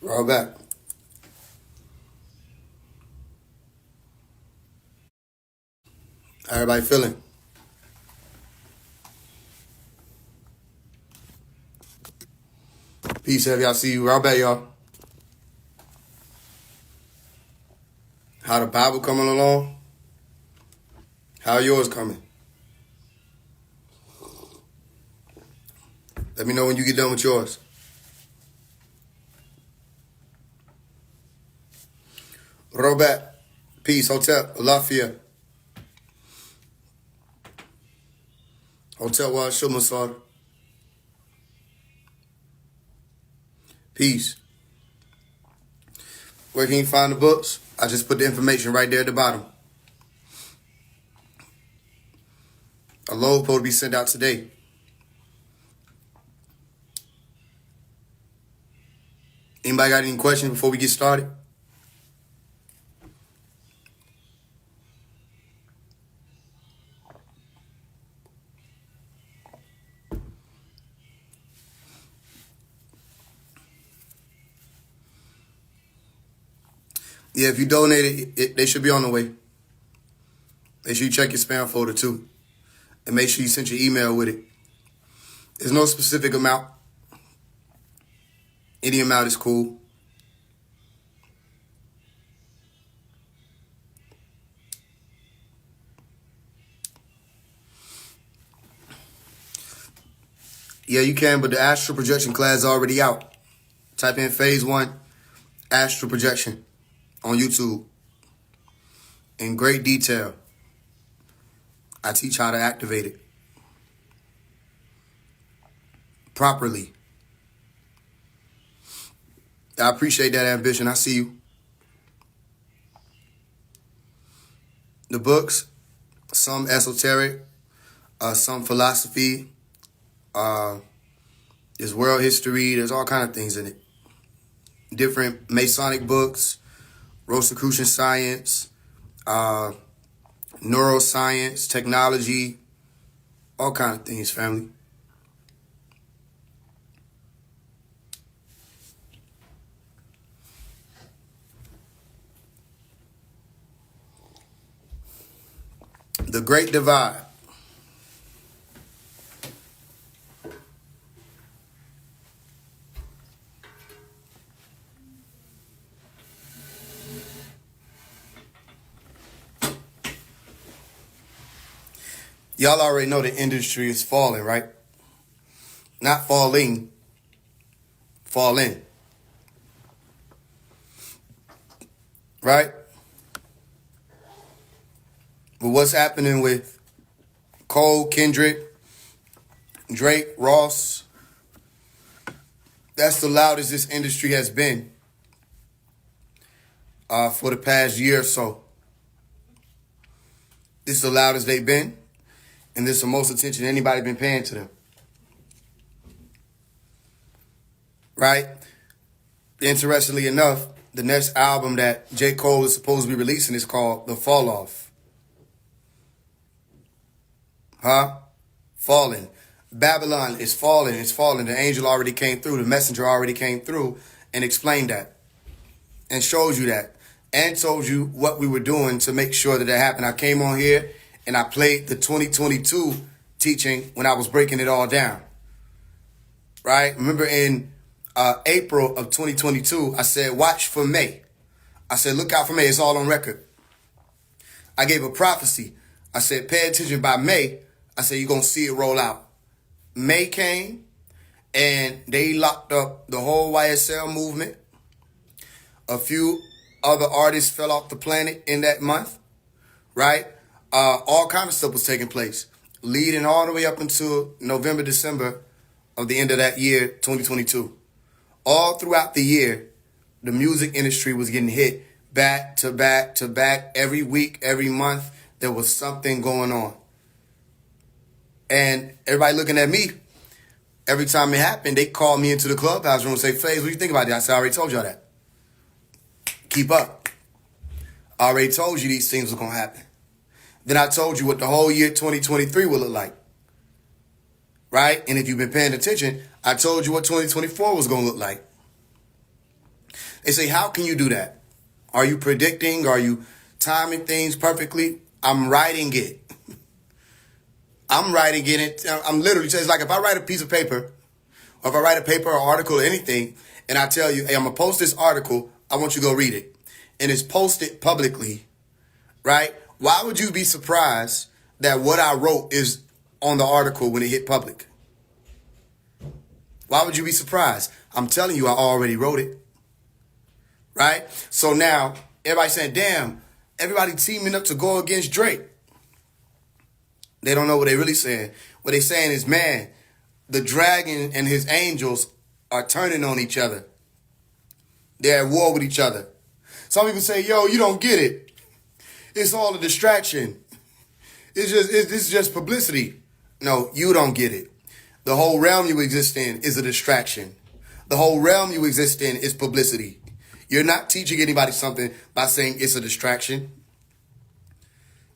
Roll back. How everybody feeling? Peace, have y'all see you. Roll back, y'all. How the Bible coming along? How yours coming? Let me know when you get done with yours. Roll back. Peace, Hotel, Lafayette. Hotel Wild Shumasar. Peace. Where can you find the books? I just put the information right there at the bottom. A load supposed to be sent out today. Anybody got any questions before we get started? Yeah, if you donated, they should be on the way. Make sure you check your spam folder too. And make sure you send your email with it. There's no specific amount. Any amount is cool. Yeah, you can, but the astral projection class is already out. Type in Faise One Astral Projection on YouTube. In great detail. I teach how to activate it properly. I appreciate that ambition. I see you. The books, some esoteric, some philosophy, there's world history, there's all kind of things in it. Different Masonic books, Rosicrucian science, neuroscience, technology, all kind of things, family. The Great Divide. Y'all already know the industry is falling, right? Not falling, falling. Right? But what's happening with Cole, Kendrick, Drake, Ross? That's the loudest this industry has been for the past year or so. This is the loudest they've been, and this is the most attention anybody been paying to them. Right? Interestingly enough, the next album that J. Cole is supposed to be releasing is called The Fall Off. Falling. Babylon is falling. It's falling. The angel already came through. The messenger already came through and explained that and showed you that and told you what we were doing to make sure that happened. I came on here and I played the 2022 teaching when I was breaking it all down. Right? Remember in April of 2022, I said, watch for May. I said, look out for May. It's all on record. I gave a prophecy. I said, pay attention by May. I said, you're going to see it roll out. May came, and they locked up the whole YSL movement. A few other artists fell off the planet in that month, right? All kind of stuff was taking place, leading all the way up until November, December of the end of that year, 2022. All throughout the year, the music industry was getting hit back to back to back. Every week, every month, there was something going on. And everybody looking at me, every time it happened, they called me into the clubhouse room and say, Faise, what do you think about that? I said, I already told y'all that. Keep up. I already told you these things were going to happen. Then I told you what the whole year 2023 will look like. Right? And if you've been paying attention, I told you what 2024 was going to look like. They say, how can you do that? Are you predicting? Are you timing things perfectly? I'm writing it. I'm writing it. I'm literally, it's like if I write a piece of paper, or if I write a paper or article or anything, and I tell you, hey, I'm going to post this article, I want you to go read it. And it's posted publicly, right? Why would you be surprised that what I wrote is on the article when it hit public? Why would you be surprised? I'm telling you, I already wrote it. Right? So now, everybody's saying, damn, everybody teaming up to go against Drake. They don't know what they're really saying. What they're saying is, man, the dragon and his angels are turning on each other. They're at war with each other. Some people say, yo, you don't get it. It's all a distraction. This is just publicity. No, you don't get it. The whole realm you exist in is a distraction. The whole realm you exist in is publicity. You're not teaching anybody something by saying it's a distraction.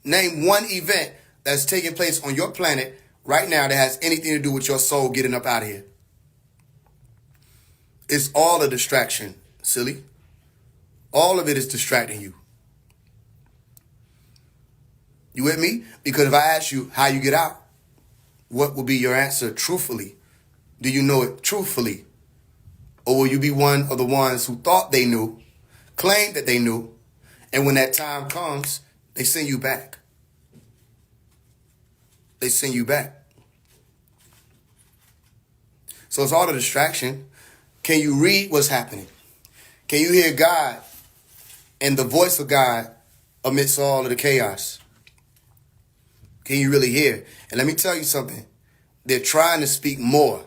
Name one event that's taking place on your planet right now that has anything to do with your soul getting up out of here. It's all a distraction, silly. All of it is distracting you. You with me? Because if I ask you how you get out, what will be your answer truthfully? Do you know it truthfully? Or will you be one of the ones who thought they knew, claimed that they knew, and when that time comes, they send you back? They send you back. So it's all a distraction. Can you read what's happening? Can you hear God and the voice of God amidst all of the chaos? Can you really hear? And let me tell you something. They're trying to speak more.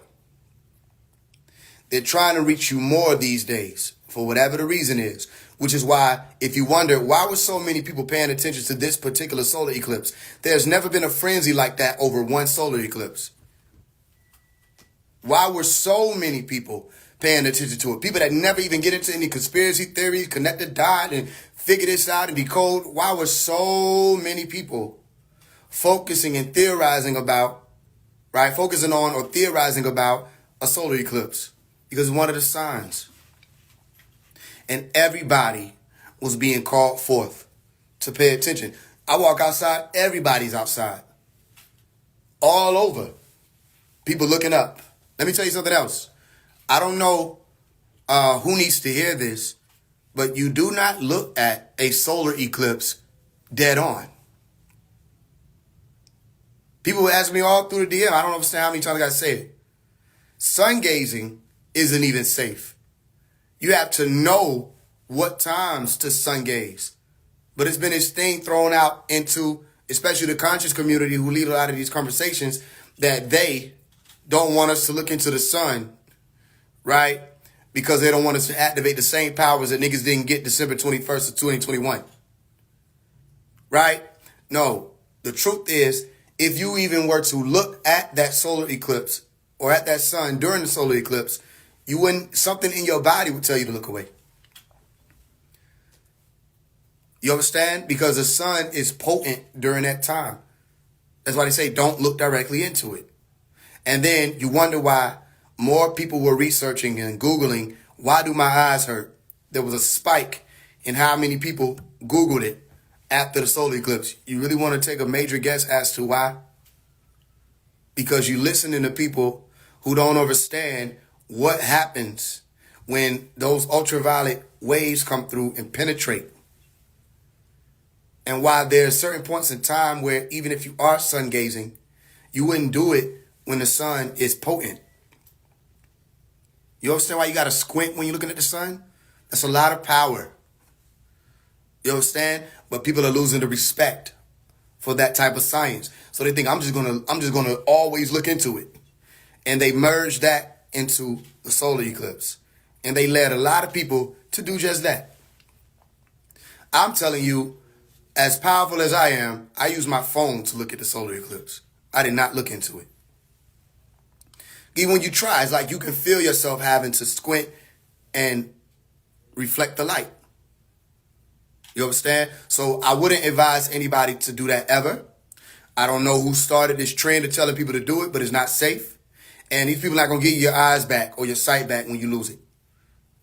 They're trying to reach you more these days for whatever the reason is, which is why, if you wonder, why were so many people paying attention to this particular solar eclipse? There's never been a frenzy like that over one solar eclipse. Why were so many people paying attention to it? People that never even get into any conspiracy theories, connect the dot and figure this out and decode. Why were so many people focusing and theorizing about, right? Focusing on or theorizing about a solar eclipse? Because it's one of the signs. And everybody was being called forth to pay attention. I walk outside, everybody's outside. All over. People looking up. Let me tell you something else. I don't know who needs to hear this, but you do not look at a solar eclipse dead on. People ask me all through the DM. I don't understand how many times I got to say it. Sun gazing isn't even safe. You have to know what times to sun gaze. But it's been this thing thrown out into, especially the conscious community who lead a lot of these conversations, that they don't want us to look into the sun, right? Because they don't want us to activate the same powers that niggas didn't get December 21st of 2021. Right? No. The truth is, if you even were to look at that solar eclipse or at that sun during the solar eclipse, you wouldn't, something in your body would tell you to look away. You understand? Because the sun is potent during that time. That's why they say don't look directly into it. And then you wonder why more people were researching and Googling, why do my eyes hurt? There was a spike in how many people Googled it after the solar eclipse. You really want to take a major guess as to why? Because you listening to people who don't understand what happens when those ultraviolet waves come through and penetrate. And why there are certain points in time where even if you are sun gazing, you wouldn't do it when the sun is potent. You understand why you got to squint when you're looking at the sun? That's a lot of power. You understand? But people are losing the respect for that type of science. So they think I'm just gonna always look into it. And they merge that into the solar eclipse. And they led a lot of people to do just that. I'm telling you, as powerful as I am, I use my phone to look at the solar eclipse. I did not look into it. Even when you try, it's like you can feel yourself having to squint and reflect the light. You understand? So I wouldn't advise anybody to do that ever. I don't know who started this trend of telling people to do it, but it's not safe. And these people are not going to give you your eyes back or your sight back when you lose it.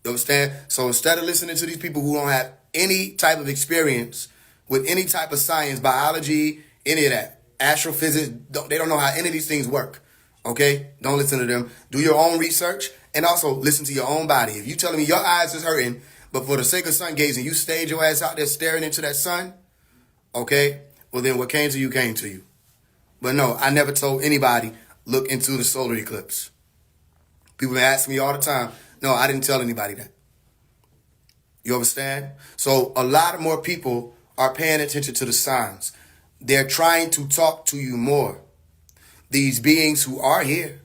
You understand? So instead of listening to these people who don't have any type of experience with any type of science, biology, any of that, astrophysics, they don't know how any of these things work. Okay? Don't listen to them. Do your own research and also listen to your own body. If you telling me your eyes is hurting, but for the sake of sun gazing, you stayed your ass out there staring into that sun, okay? Well, then what came to you came to you. But no, I never told anybody, look into the solar eclipse. People ask me all the time. No, I didn't tell anybody that. You understand? So a lot of more people are paying attention to the signs. They're trying to talk to you more. These beings who are here,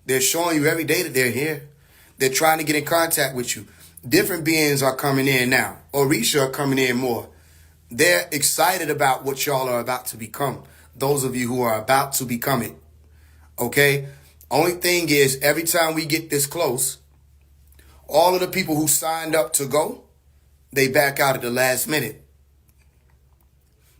they're showing you every day that they're here. They're trying to get in contact with you. Different beings are coming in now. Orisha are coming in more. They're excited about what y'all are about to become. Those of you who are about to become it. Okay? Only thing is, every time we get this close, all of the people who signed up to go, they back out at the last minute.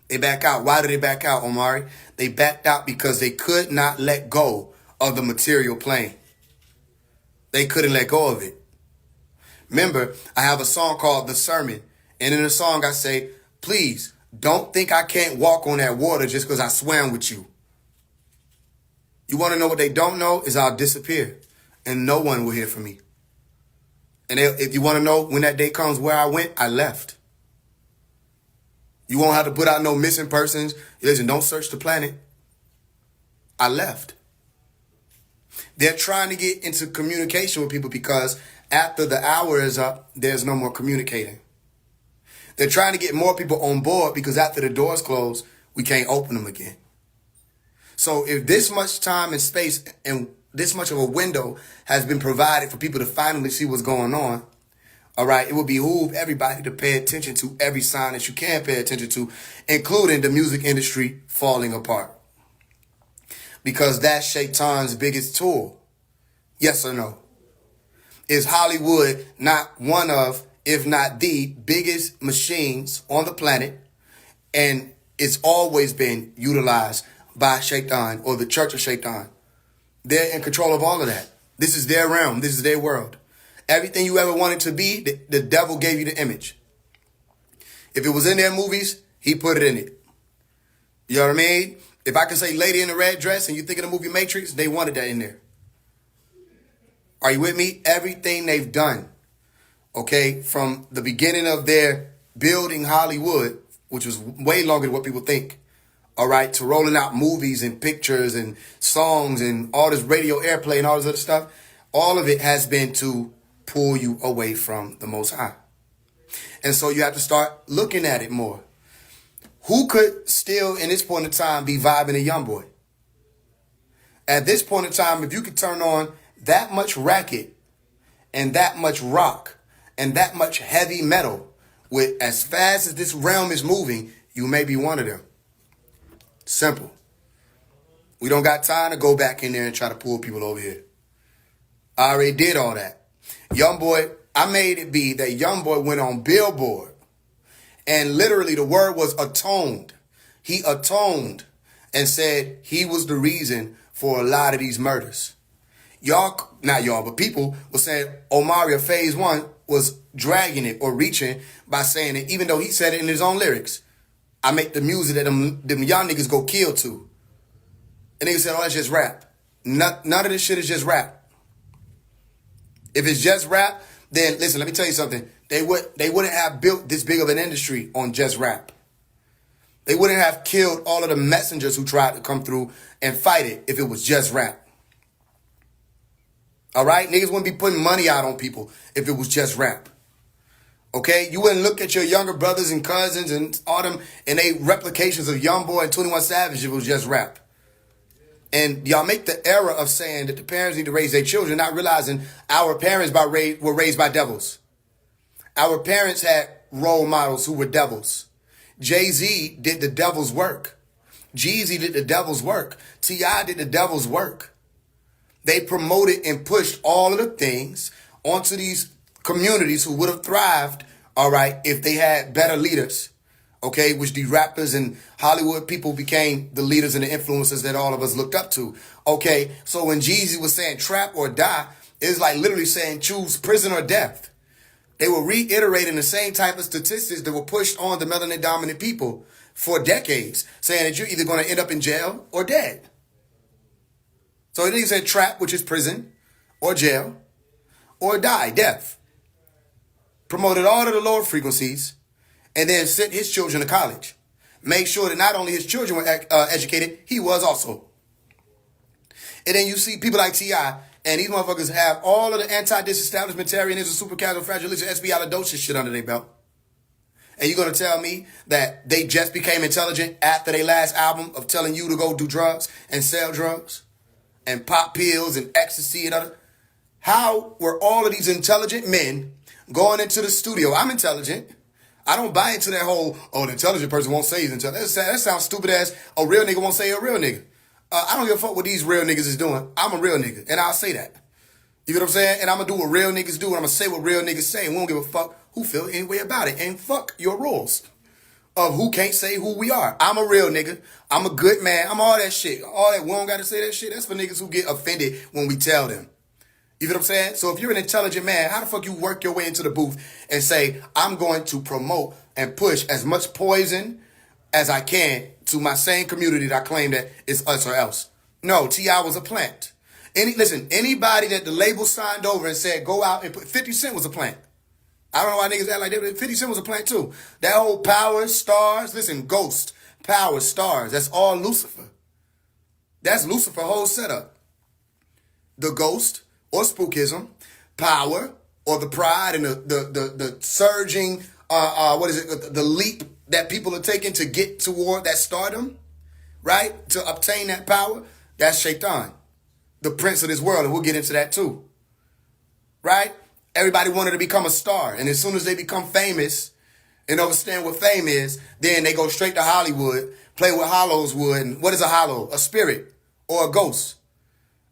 They back out. Why did they back out, Omari? They backed out because they could not let go of the material plane. They couldn't let go of it. Remember, I have a song called The Sermon. And in the song I say, please, don't think I can't walk on that water just because I swam with you. You want to know what they don't know is I'll disappear. And no one will hear from me. And if you want to know when that day comes where I went, I left. You won't have to put out no missing persons. Listen, don't search the planet. I left. They're trying to get into communication with people because after the hour is up, there's no more communicating. They're trying to get more people on board because after the doors close, we can't open them again. So if this much time and space and this much of a window has been provided for people to finally see what's going on, all right, it would behoove everybody to pay attention to every sign that you can pay attention to, including the music industry falling apart. Because that's Shaitan's biggest tool. Yes or no? Is Hollywood not one of, if not the biggest machines on the planet? And it's always been utilized by Shaitan or the Church of Shaitan. They're in control of all of that. This is their realm. This is their world. Everything you ever wanted to be, the devil gave you the image. If it was in their movies, he put it in it. You know what I mean? If I could say Lady in the Red Dress and you think of the movie Matrix, they wanted that in there. Are you with me? Everything they've done, okay, from the beginning of their building Hollywood, which was way longer than what people think, all right, to rolling out movies and pictures and songs and all this radio airplay and all this other stuff, all of it has been to pull you away from the Most High. And so you have to start looking at it more. Who could still, in this point in time, be vibing a young boy? At this point in time, if you could turn on that much racket and that much rock and that much heavy metal with as fast as this realm is moving, you may be one of them. Simple. We don't got time to go back in there and try to pull people over here. I already did all that. Young boy, I made it be that young boy went on Billboard. And literally the word was atoned. He atoned and said he was the reason for a lot of these murders. Y'all, not y'all, but people were saying Omari of Faise One was dragging it or reaching by saying it, even though he said it in his own lyrics. I make the music that them young niggas go kill to. And niggas said, oh, that's just rap. None of this shit is just rap. If it's just rap, then listen, let me tell you something. They wouldn't have built this big of an industry on just rap. They wouldn't have killed all of the messengers who tried to come through and fight it if it was just rap. All right? Niggas wouldn't be putting money out on people if it was just rap. Okay? You wouldn't look at your younger brothers and cousins and all them and they replications of Youngboy and 21 Savage if it was just rap. And y'all make the error of saying that the parents need to raise their children, not realizing our parents were raised by devils. Our parents had role models who were devils. Jay-Z did the devil's work. Jeezy did the devil's work. T.I. did the devil's work. They promoted and pushed all of the things onto these communities who would have thrived, all right, if they had better leaders. Okay, which the rappers and Hollywood people became the leaders and the influencers that all of us looked up to. Okay, so when Jeezy was saying trap or die, it's like literally saying choose prison or death. They were reiterating the same type of statistics that were pushed on the melanin dominant people for decades, saying that you're either going to end up in jail or dead. So he said trap, which is prison or jail, or die, death. Promoted all of the lower frequencies, and then sent his children to college. Made sure that not only his children were educated, he was also. And then you see people like T.I., and these motherfuckers have all of the anti-disestablishmentarianism, supercalifragilistic, SBI shit under their belt. And you're going to tell me that they just became intelligent after their last album of telling you to go do drugs and sell drugs and pop pills and ecstasy and other? How were all of these intelligent men going into the studio? I'm intelligent. I don't buy into that whole, the intelligent person won't say he's intelligent. That sounds stupid as a real nigga won't say a real nigga. I don't give a fuck what these real niggas is doing. I'm a real nigga, and I'll say that. You get what I'm saying? And I'm going to do what real niggas do, and I'm going to say what real niggas say, and we don't give a fuck who feel any way about it. And fuck your rules of who can't say who we are. I'm a real nigga. I'm a good man. I'm all that shit. All that, we don't got to say that shit. That's for niggas who get offended when we tell them. You get what I'm saying? So if you're an intelligent man, how the fuck you work your way into the booth and say, I'm going to promote and push as much poison as I can to my same community that I claim that is us or else? No, T.I. was a plant. Anybody that the label signed over and said, go out and put 50 Cent was a plant. I don't know why niggas act like that, but 50 Cent was a plant too. That whole power, stars, ghost, power, stars, that's all Lucifer. That's Lucifer's whole setup. The ghost, or spookism, power, or the pride and the surging, the leap that people are taking to get toward that stardom, right? To obtain that power, that's Shaitan, the prince of this world, and we'll get into that too, right? Everybody wanted to become a star, and as soon as they become famous and understand what fame is, then they go straight to Hollywood, play with hollows wood, and what is a hollow? A spirit or a ghost.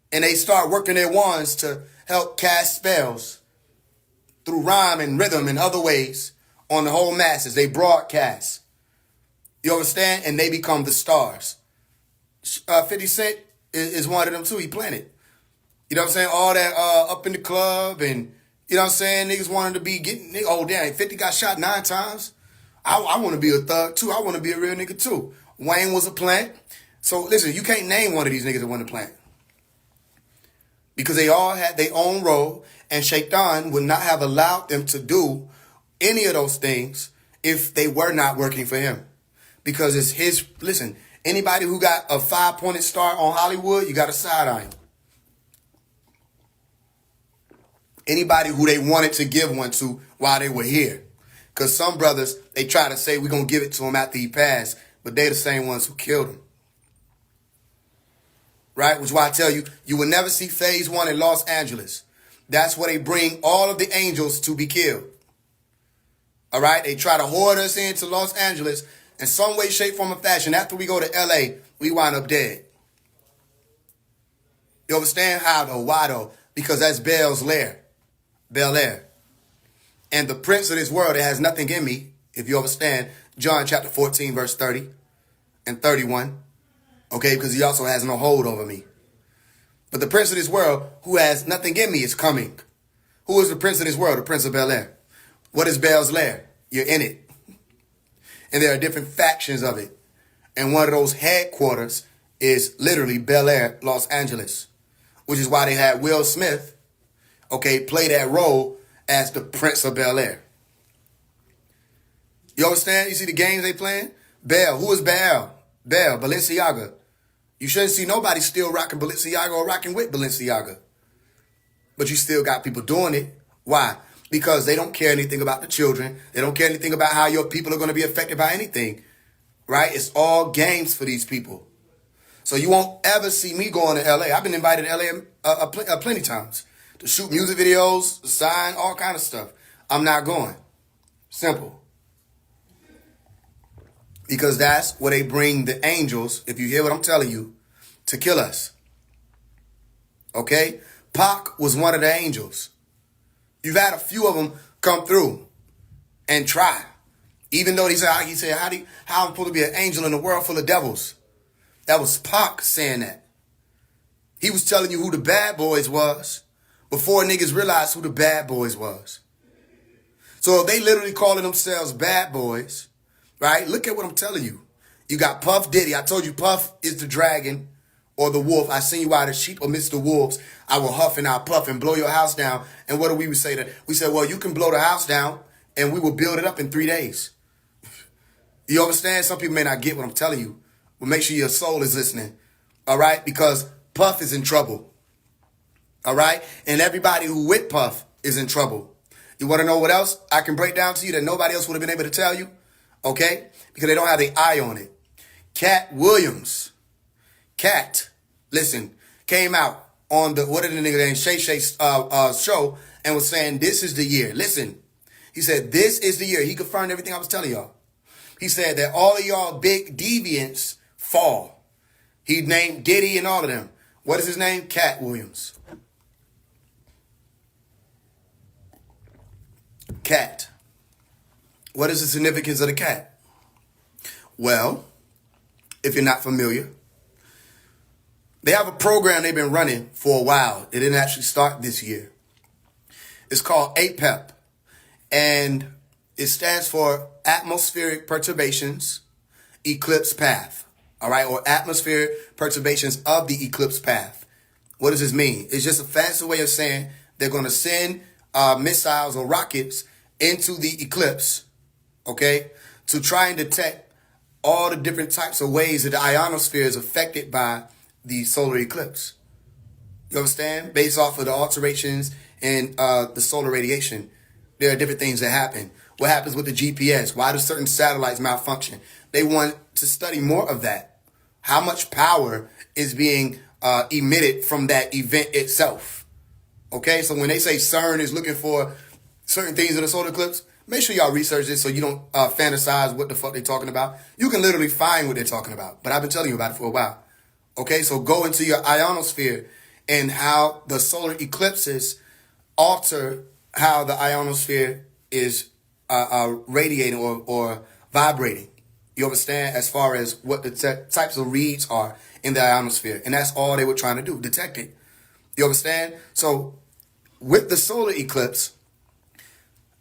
And they start working their wands to help cast spells through rhyme and rhythm and other ways on the whole masses. They broadcast. You understand? And they become the stars. 50 Cent is one of them too. He planted. You know what I'm saying? All that up in the club and, you know what I'm saying? Niggas wanted to be getting, oh damn, 50 got shot 9 times. I want to be a thug too. I want to be a real nigga too. Wayne was a plant. So listen, you can't name one of these niggas that wasn't a plant. Because they all had their own role, and Shaitan would not have allowed them to do any of those things if they were not working for him. Because it's his, listen, anybody who got a 5-pointed star on Hollywood, you got a side eye. Anybody who they wanted to give one to while they were here. Because some brothers, they try to say we're going to give it to him after he passed, but they're the same ones who killed him. Right? Which is why I tell you, you will never see Faise One in Los Angeles. That's where they bring all of the angels to be killed. All right? They try to hoard us into Los Angeles in some way, shape, form, or fashion. After we go to LA, we wind up dead. You understand how though? Why though? Because that's Bel's lair. Bel Air. And the prince of this world that has nothing in me, if you understand, John chapter 14, verse 30 and 31. Okay, because he also has no hold over me. But the prince of this world, who has nothing in me, is coming. Who is the prince of this world? The prince of Bel Air. What is Bel's lair? You're in it. And there are different factions of it. And one of those headquarters is literally Bel Air, Los Angeles. Which is why they had Will Smith, okay, play that role as the prince of Bel Air. You understand? You see the games they playing? Bel. Who is Bel? Bel, Balenciaga. You shouldn't see nobody still rocking Balenciaga or rocking with Balenciaga. But you still got people doing it. Why? Because they don't care anything about the children. They don't care anything about how your people are going to be affected by anything. Right? It's all games for these people. So you won't ever see me going to LA. I've been invited to LA plenty times to shoot music videos, to sign, all kind of stuff. I'm not going. Simple. Because that's where they bring the angels, if you hear what I'm telling you, to kill us. Okay? Pac was one of the angels. You've had a few of them come through and try. Even though he said, how am I supposed to be an angel in a world full of devils? That was Pac saying that. He was telling you who the bad boys was before niggas realized who the bad boys was. So they literally calling themselves bad boys, right? Look at what I'm telling you. You got Puff Diddy. I told you Puff is the dragon or the wolf. I seen you out as sheep amidst the wolves. I will huff and I'll puff and blow your house down. And what do we say? That we said, well, you can blow the house down and we will build it up in 3 days. You understand? Some people may not get what I'm telling you. But make sure your soul is listening. All right? Because Puff is in trouble. All right? And everybody who with Puff is in trouble. You want to know what else I can break down to you that nobody else would have been able to tell you? Okay? Because they don't have their eye on it. Cat Williams. Cat, listen, came out on the, what did the nigga named Shay Shay show and was saying, this is the year. Listen, he said, this is the year. He confirmed everything I was telling y'all. He said that all of y'all big deviants fall. He named Diddy and all of them. What is his name? Cat Williams. Cat. What is the significance of the cat? Well, if you're not familiar, they have a program they've been running for a while. It didn't actually start this year. It's called APEP, and it stands for Atmospheric Perturbations Eclipse Path, all right, or Atmospheric Perturbations of the Eclipse Path. What does this mean? It's just a fancy way of saying they're going to send missiles or rockets into the eclipse, okay, to try and detect all the different types of ways that the ionosphere is affected by the solar eclipse. You understand? Based off of the alterations in the solar radiation, there are different things that happen. What happens with the GPS? Why do certain satellites malfunction? They want to study more of that. How much power is being emitted from that event itself? Okay, so when they say CERN is looking for certain things in the solar eclipse, make sure y'all research this so you don't fantasize what the fuck they're talking about. You can literally find what they're talking about, but I've been telling you about it for a while. Okay, so go into your ionosphere and how the solar eclipses alter how the ionosphere is radiating or vibrating. You understand? As far as what the types of reads are in the ionosphere. And that's all they were trying to do, detect it. You understand? So with the solar eclipse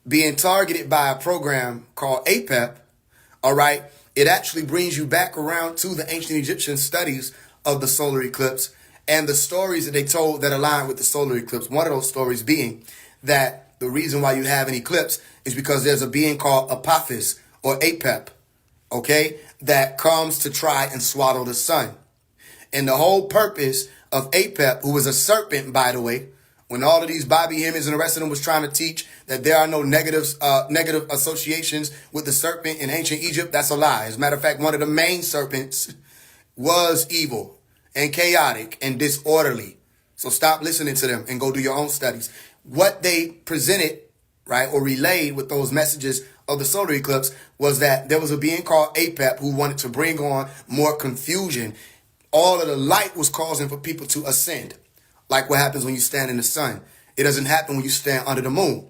being targeted by a program called APEP, all right, it actually brings you back around to the ancient Egyptian studies of the solar eclipse and the stories that they told that align with the solar eclipse. One of those stories being that the reason why you have an eclipse is because there's a being called Apophis or Apep, okay, that comes to try and swallow the sun. And the whole purpose of Apep, who was a serpent, by the way, when all of these Bobby Hemmings and the rest of them was trying to teach that there are no negative associations with the serpent in ancient Egypt, that's a lie. As a matter of fact, one of the main serpents was evil and chaotic and disorderly. So stop listening to them and go do your own studies. What they presented, right, or relayed with those messages of the solar eclipse was that there was a being called Apep who wanted to bring on more confusion. All of the light was causing for people to ascend. Like what happens when you stand in the sun. It doesn't happen when you stand under the moon.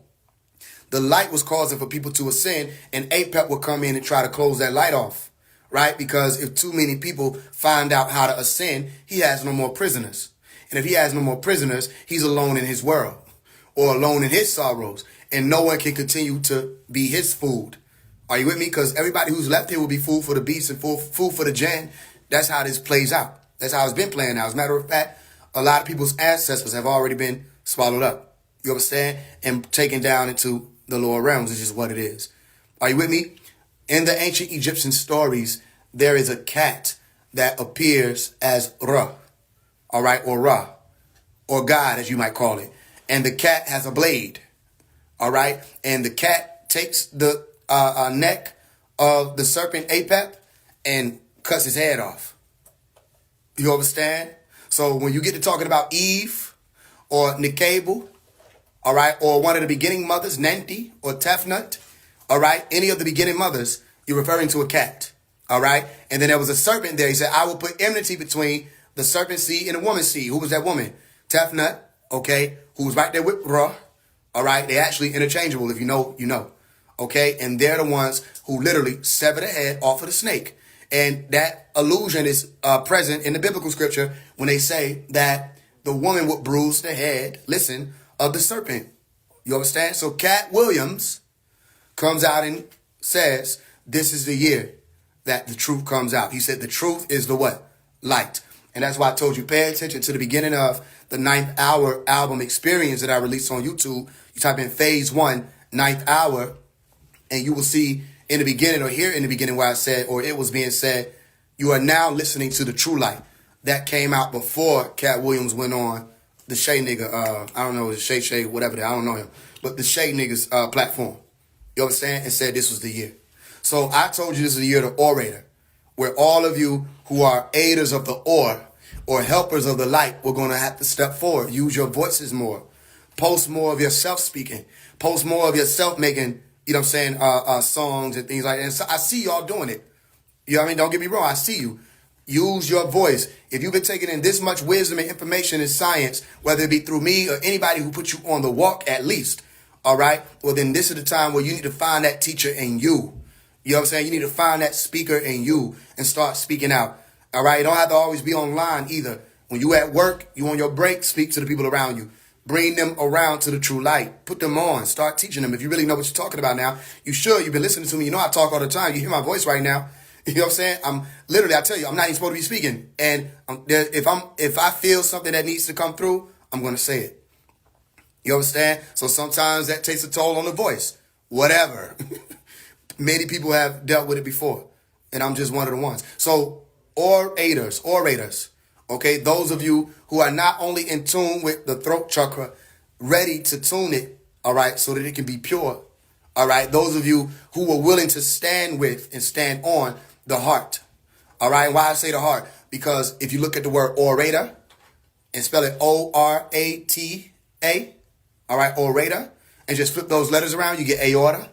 The light was causing for people to ascend, and Apep would come in and try to close that light off, right? Because if too many people find out how to ascend, he has no more prisoners. And if he has no more prisoners, he's alone in his world or alone in his sorrows, and no one can continue to be his food. Are you with me? Because everybody who's left here will be food for the beast and food for the jinn. That's how this plays out. That's how it's been playing out. As a matter of fact, a lot of people's ancestors have already been swallowed up. You understand? And taken down into the lower realms, which is what it is. Are you with me? In the ancient Egyptian stories, there is a cat that appears as Ra, all right, or Ra, or God, as you might call it. And the cat has a blade, all right? And the cat takes the neck of the serpent Apep and cuts his head off. You understand? So when you get to talking about Eve or Nikable, all right, or one of the beginning mothers, Nanti or Tefnut, all right, any of the beginning mothers, you're referring to a cat, all right? And then there was a serpent there. He said, I will put enmity between the serpent seed and the woman's seed. Who was that woman? Tefnut, okay, who was right there with Ra, all right? They actually interchangeable. If you know, you know, okay? And they're the ones who literally sever the head off of the snake. And that allusion is present in the biblical scripture when they say that the woman would bruise the head, listen, of the serpent. You understand? So Cat Williams, comes out and says, this is the year that the truth comes out. He said the truth is the what? Light. And that's why I told you, pay attention to the beginning of the 9th Hour album Experience that I released on YouTube. You type in Faise One, 9th Hour, and you will see in the beginning, or hear in the beginning where I said, or it was being said, you are now listening to the true light. That came out before Cat Williams went on the Shay nigga, I don't know, the Shay, whatever, I don't know him, but the Shay nigga's platform. You understand? And said this was the year. So I told you this is the year of the orator, where all of you who are aiders of the or helpers of the light, we're going to have to step forward. Use your voices more. Post more of yourself speaking. Post more of yourself making, you know what I'm saying, songs and things like that. And so I see y'all doing it. You know what I mean? Don't get me wrong. I see you. Use your voice. If you've been taking in this much wisdom and information and science, whether it be through me or anybody who put you on the walk at least, all right, well, then this is the time where you need to find that teacher in you. You know what I'm saying? You need to find that speaker in you and start speaking out. All right? You don't have to always be online either. When you at work, you on your break, speak to the people around you. Bring them around to the true light. Put them on. Start teaching them. If you really know what you're talking about now, you should. You've been listening to me. You know I talk all the time. You hear my voice right now. You know what I'm saying? I tell you, I'm not even supposed to be speaking. And if I feel something that needs to come through, I'm going to say it. You understand? So sometimes that takes a toll on the voice. Whatever. Many people have dealt with it before. And I'm just one of the ones. So orators, okay? Those of you who are not only in tune with the throat chakra, ready to tune it, all right, so that it can be pure. All right? Those of you who are willing to stand with and stand on the heart. All right? Why I say the heart? Because if you look at the word orator and spell it O-R-A-T-A, all right, orator, and just flip those letters around, you get aorta.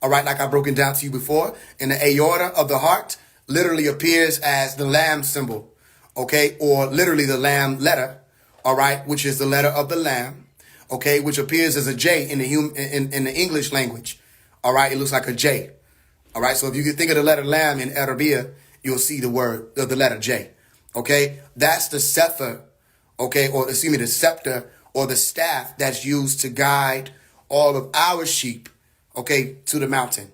All right, like I broke it down to you before. And the aorta of the heart literally appears as the lamb symbol, okay, or literally the lamb letter, all right, which is the letter of the lamb, okay, which appears as a J in the English language. All right, it looks like a J. All right, so if you can think of the letter lamb in Arabia, you'll see the letter J. Okay, that's the scepter, okay, or excuse me, the scepter or the staff that's used to guide all of our sheep, okay, to the mountain.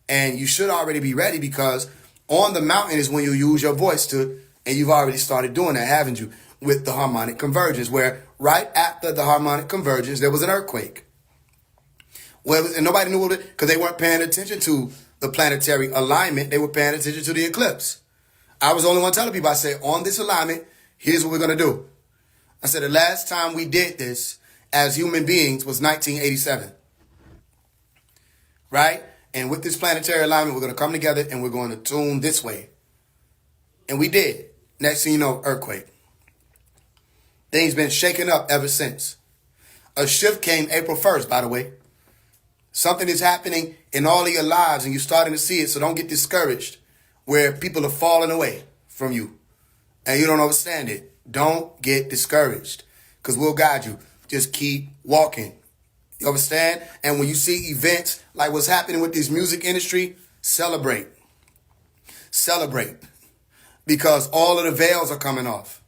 And you should already be ready, because on the mountain is when you use your voice to, and you've already started doing that, haven't you, with the harmonic convergence, where right after the harmonic convergence, there was an earthquake. And nobody knew it because they weren't paying attention to the planetary alignment. They were paying attention to the eclipse. I was the only one telling people, I said, on this alignment, here's what we're going to do. I said, the last time we did this as human beings was 1987. Right? And with this planetary alignment, we're going to come together and we're going to tune this way. And we did. Next thing you know, earthquake. Things been shaken up ever since. A shift came April 1st, by the way. Something is happening in all of your lives and you're starting to see it, so don't get discouraged where people are falling away from you and you don't understand it. Don't get discouraged, because we'll guide you. Just keep walking. You understand? And when you see events like what's happening with this music industry, celebrate. Celebrate. Because all of the veils are coming off.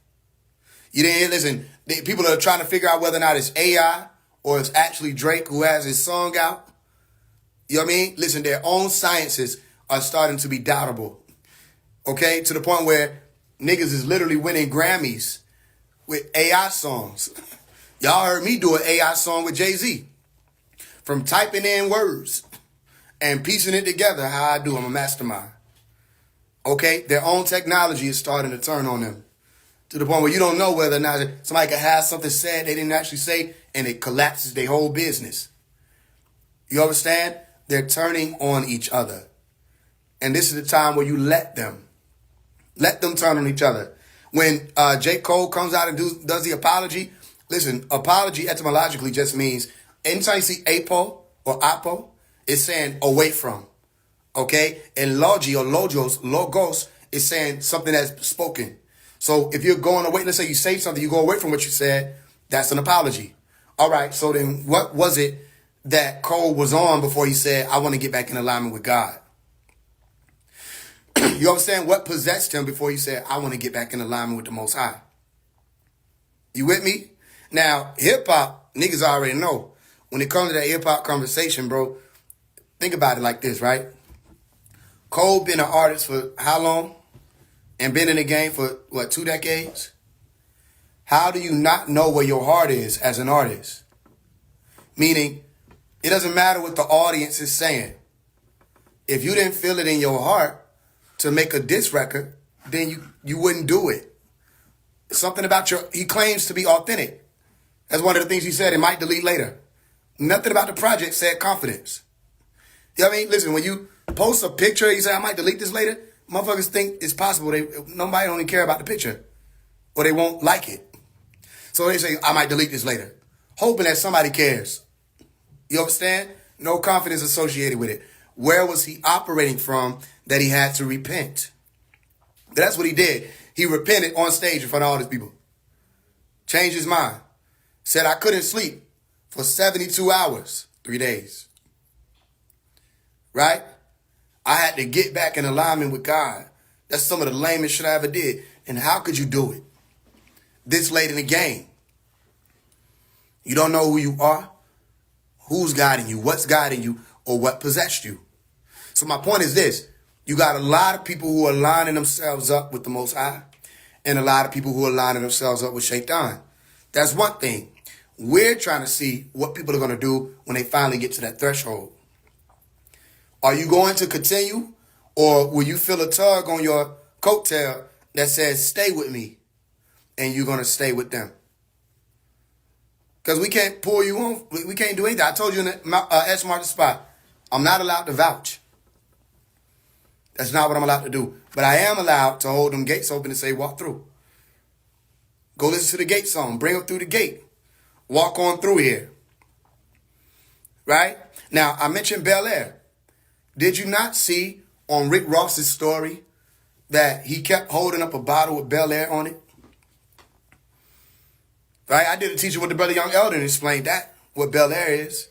You didn't hear, listen, people are trying to figure out whether or not it's AI or it's actually Drake who has his song out. You know what I mean? Listen, their own sciences are starting to be doubtable. Okay? To the point where niggas is literally winning Grammys with AI songs. Y'all heard me do an AI song with Jay-Z. From typing in words and piecing it together how I do. I'm a mastermind. Okay? Their own technology is starting to turn on them. To the point where you don't know whether or not somebody could have something said they didn't actually say, and it collapses their whole business. You understand? They're turning on each other. And this is the time where you let them turn on each other. When J. Cole comes out and does the apology, listen, apology etymologically just means, anytime you see apo or apo, it's saying away from. Okay? And logi or logos is saying something that's spoken. So if you're going away, let's say you say something, you go away from what you said, that's an apology. All right, so then what was it that Cole was on before he said, I want to get back in alignment with God? You understand what possessed him before he said, I want to get back in alignment with the Most High? You with me? Now, hip-hop, niggas already know. When it comes to that hip-hop conversation, bro, Think about it like this, right? Cole been an artist for how long? And been in the game for, what, 2 decades? How do you not know where your heart is as an artist? Meaning, it doesn't matter what the audience is saying. If you didn't feel it in your heart to make a diss record, then you wouldn't do it. Something about he claims to be authentic. That's one of the things he said, it might delete later. Nothing about the project said confidence. You know what I mean? Listen, when you post a picture, you say, I might delete this later, motherfuckers think it's possible. Nobody don't even care about the picture. Or they won't like it. So they say, I might delete this later. Hoping that somebody cares. You understand? No confidence associated with it. Where was he operating from that he had to repent? That's what he did. He repented on stage in front of all these people. Changed his mind. Said, I couldn't sleep for 72 hours, 3 days. Right? I had to get back in alignment with God. That's some of the lamest shit I ever did. And how could you do it this late in the game? You don't know who you are, who's guiding you, what's guiding you, or what possessed you. So my point is this. You got a lot of people who are lining themselves up with the Most High, and a lot of people who are lining themselves up with Shaitan. That's one thing. We're trying to see what people are going to do when they finally get to that threshold. Are you going to continue, or will you feel a tug on your coattail that says, stay with me, and you're going to stay with them? Because we can't pull you on. We can't do anything. I told you in the S-Market spot, I'm not allowed to vouch. That's not what I'm allowed to do. But I am allowed to hold them gates open and say, walk through. Go listen to the gate song. Bring them through the gate. Walk on through here. Right? Now, I mentioned Bel Air. Did you not see on Rick Ross's story that he kept holding up a bottle with Bel Air on it? Right? I did a teaching with the brother Young Elder and explained that, what Bel Air is.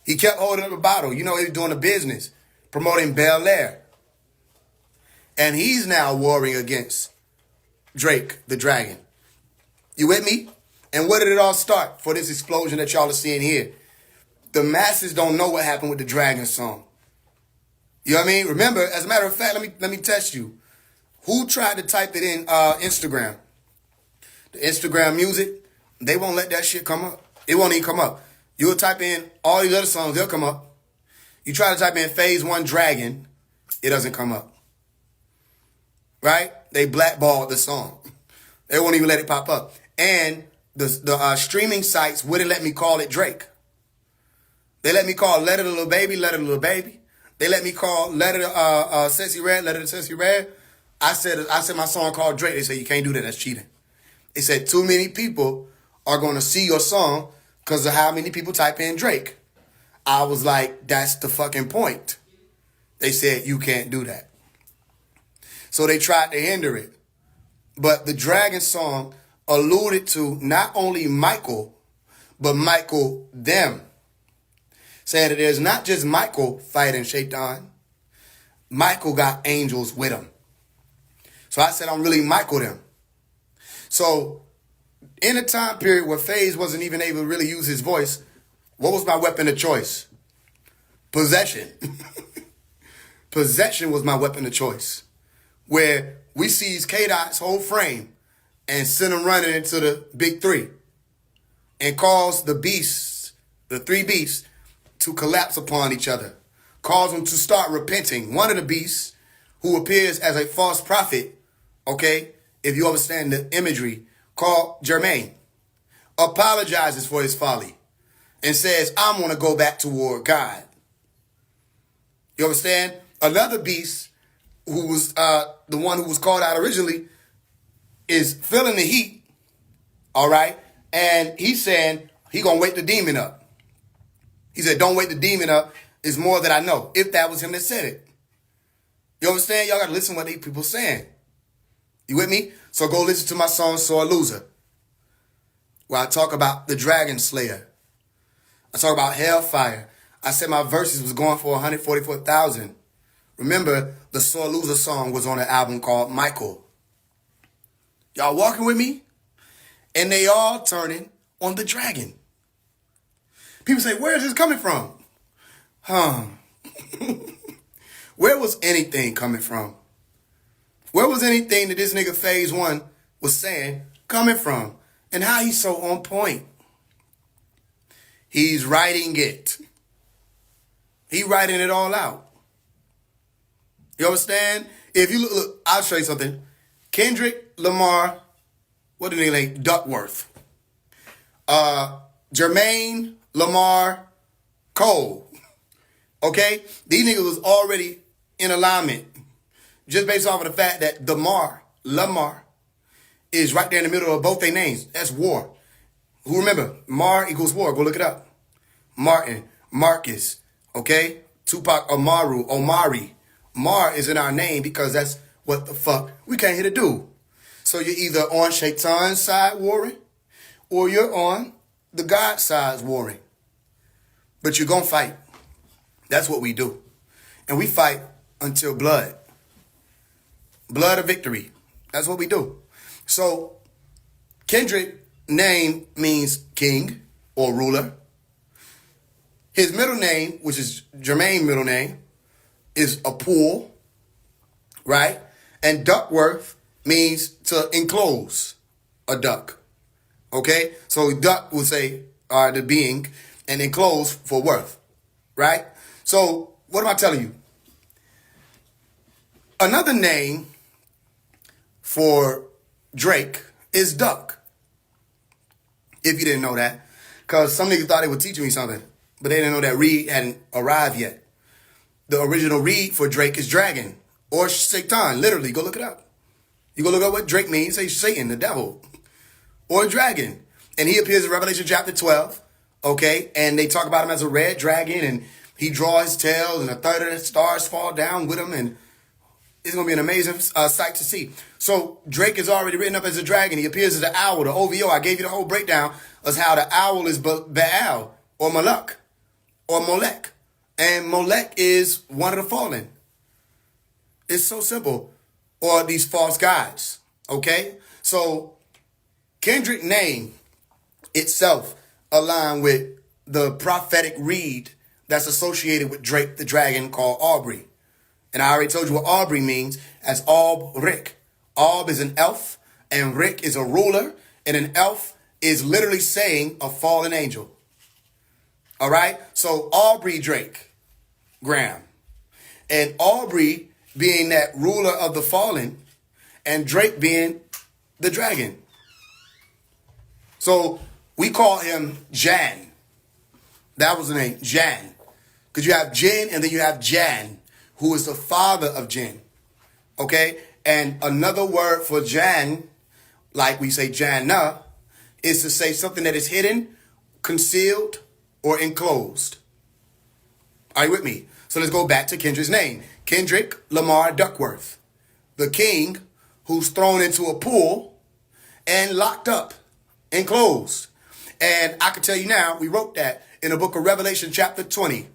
He kept holding up a bottle. You know, he was doing a business, promoting Bel Air. And he's now warring against Drake, the dragon. You with me? And where did it all start for this explosion that y'all are seeing here? The masses don't know what happened with the dragon song. You know what I mean? Remember, as a matter of fact, let me test you. Who tried to type it in Instagram? The Instagram music, they won't let that shit come up. It won't even come up. You'll type in all these other songs, they'll come up. You try to type in Faise One Dragon, it doesn't come up. Right? They blackballed the song. They won't even let it pop up. And the streaming sites wouldn't let me call it Drake. They let me call Let It a Little Baby, Let It a Little Baby. They let me call Let It Sexy Red, Let It a Sexy Red. I said my song called Drake. They said, you can't do that. That's cheating. They said too many people are going to see your song because of how many people type in Drake. I was like, that's the fucking point. They said, you can't do that. So they tried to hinder it. But the Dragon song alluded to not only Michael, but Michael them. Saying that there's not just Michael fighting Shaitan. Michael got angels with him. So I said, I'm really Michael them. So in a time period where Faze wasn't even able to really use his voice, what was my weapon of choice? Possession. Possession was my weapon of choice. Where we seized K-Dot's whole frame and sent him running into the big three and caused the beasts, the three beasts, to collapse upon each other. Caused them to start repenting. One of the beasts, who appears as a false prophet, okay, if you understand the imagery, called Jermaine, apologizes for his folly and says, I'm going to go back toward God. You understand? Another beast, who was the one who was called out originally, is feeling the heat, all right? And he's saying he going to wake the demon up. He said, don't wake the demon up. It's more that I know, if that was him that said it. You understand? Y'all got to listen to what these people saying. You with me? So go listen to my song, Sore Loser, where I talk about the Dragon Slayer. I talk about Hellfire. I said my verses was going for 144,000. Remember, the Sore Loser song was on an album called Michael. Y'all walking with me? And they all turning on the dragon. People say, where is this coming from? Huh. Where was anything coming from? Where was anything that this nigga Faise One was saying coming from? And how he's so on point? He's writing it. He writing it all out. You understand? If you look, I'll show you something. Kendrick Lamar, what did they name? Duckworth. Jermaine Lamar Cole. Okay? These niggas was already in alignment. Just based off of the fact that Lamar, is right there in the middle of both their names. That's war. Who remember? Mar equals war. Go look it up. Martin, Marcus, okay? Tupac Amaru, Omari. Mar is in our name because that's what the fuck we came here to do. So you're either on Shaitan's side warring or you're on the God side warring. But you're going to fight. That's what we do. And we fight until blood. Blood of victory. That's what we do. So Kendrick name means king or ruler. His middle name, which is Jermaine's middle name, is a pool, right? And Duckworth means to enclose a duck, okay? So duck will say the being and enclose for worth, right? So what am I telling you? Another name for Drake is Duck. If you didn't know that. Because some niggas thought they were teaching me something. But they didn't know that Reed hadn't arrived yet. The original Reed for Drake is dragon. Or Satan. Literally, go look it up. You go look up what Drake means. Say Satan, the devil. Or dragon. And he appears in Revelation chapter 12. Okay? And they talk about him as a red dragon. And he draws his tail. And a third of the stars fall down with him. And it's going to be an amazing sight to see. So Drake is already written up as a dragon. He appears as the owl, the OVO. I gave you the whole breakdown of how the owl is Baal or Malak or Molech. And Molech is one of the fallen. It's so simple. Or these false gods. Okay? So Kendrick name itself aligned with the prophetic reed that's associated with Drake the dragon called Aubrey. And I already told you what Aubrey means as Rick. Aub is an elf, and Rick is a ruler, and an elf is literally saying a fallen angel. All right? So Aubrey Drake Graham. And Aubrey being that ruler of the fallen, and Drake being the dragon. So we call him Jan. That was the name, Jan. Because you have Jin and then you have Jan, who is the father of Jinn, okay? And another word for Jan, like we say Janna, is to say something that is hidden, concealed, or enclosed. Are you with me? So let's go back to Kendrick's name. Kendrick Lamar Duckworth, the king who's thrown into a pool and locked up, enclosed. And I can tell you now, we wrote that in the book of Revelation chapter 20.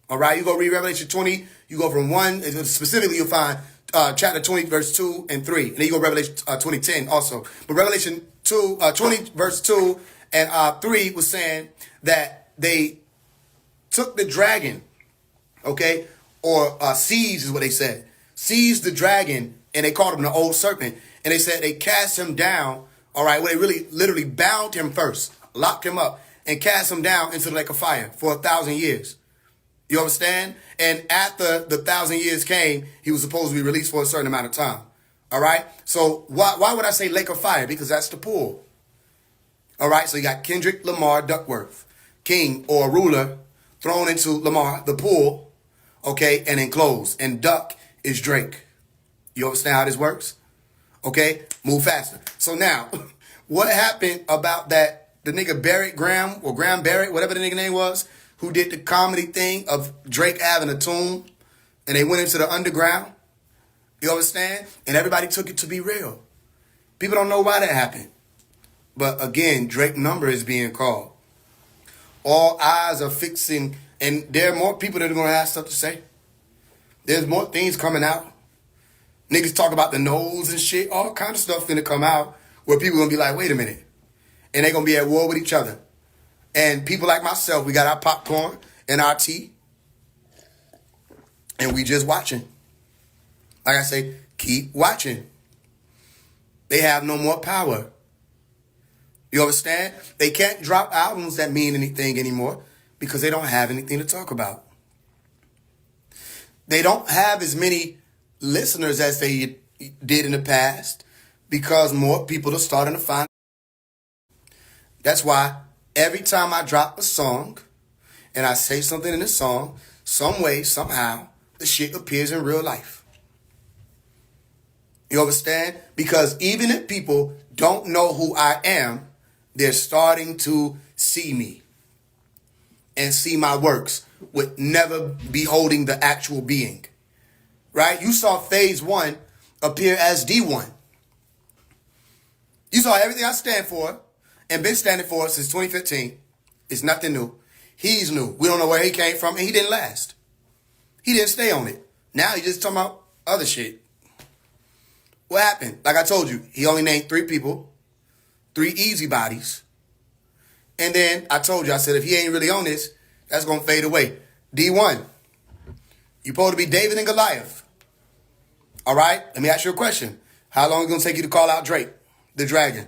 All right, you go read Revelation 20. You go from 1, specifically you'll find chapter 20, verse 2 and 3. And then you go Revelation 20:10 also. But Revelation 20, verse 2 and 3 was saying that they took the dragon, okay, or seized is what they said. Seized the dragon, and they called him the old serpent. And they said they cast him down, all right, well, they really literally bound him first, locked him up, and cast him down into the lake of fire for 1,000 years. You understand? And after the 1,000 years came, he was supposed to be released for a certain amount of time. All right? So why would I say lake of fire? Because that's the pool. All right? So you got Kendrick Lamar Duckworth, king or ruler, thrown into Lamar, the pool, okay, and enclosed. And Duck is Drake. You understand how this works? Okay? Move faster. So now, what happened about that, the nigga Barrett Graham, or Graham Barrett, whatever the nigga name was, who did the comedy thing of Drake having a tomb, and they went into the underground? You understand? And everybody took it to be real. People don't know why that happened. But again, Drake's number is being called. All eyes are fixing, and there are more people that are going to have stuff to say. There's more things coming out. Niggas talk about the nose and shit. All kind of stuff finna come out where people going to be like, wait a minute. And they're going to be at war with each other. And people like myself, we got our popcorn and our tea. And we just watching. Like I say, keep watching. They have no more power. You understand? They can't drop albums that mean anything anymore because they don't have anything to talk about. They don't have as many listeners as they did in the past because more people are starting to find. That's why every time I drop a song and I say something in the song, some way, somehow, the shit appears in real life. You understand? Because even if people don't know who I am, they're starting to see me and see my works with never beholding the actual being. Right? You saw Faise One appear as D1. You saw everything I stand for and been standing for since 2015. It's nothing new. He's new. We don't know where he came from, and he didn't last. He didn't stay on it. Now he's just talking about other shit. What happened? Like I told you, he only named 3 people, 3 easy bodies. And then I told you, I said, if he ain't really on this, that's going to fade away. D1, you're supposed to be David and Goliath. All right? Let me ask you a question. How long is it going to take you to call out Drake, the dragon?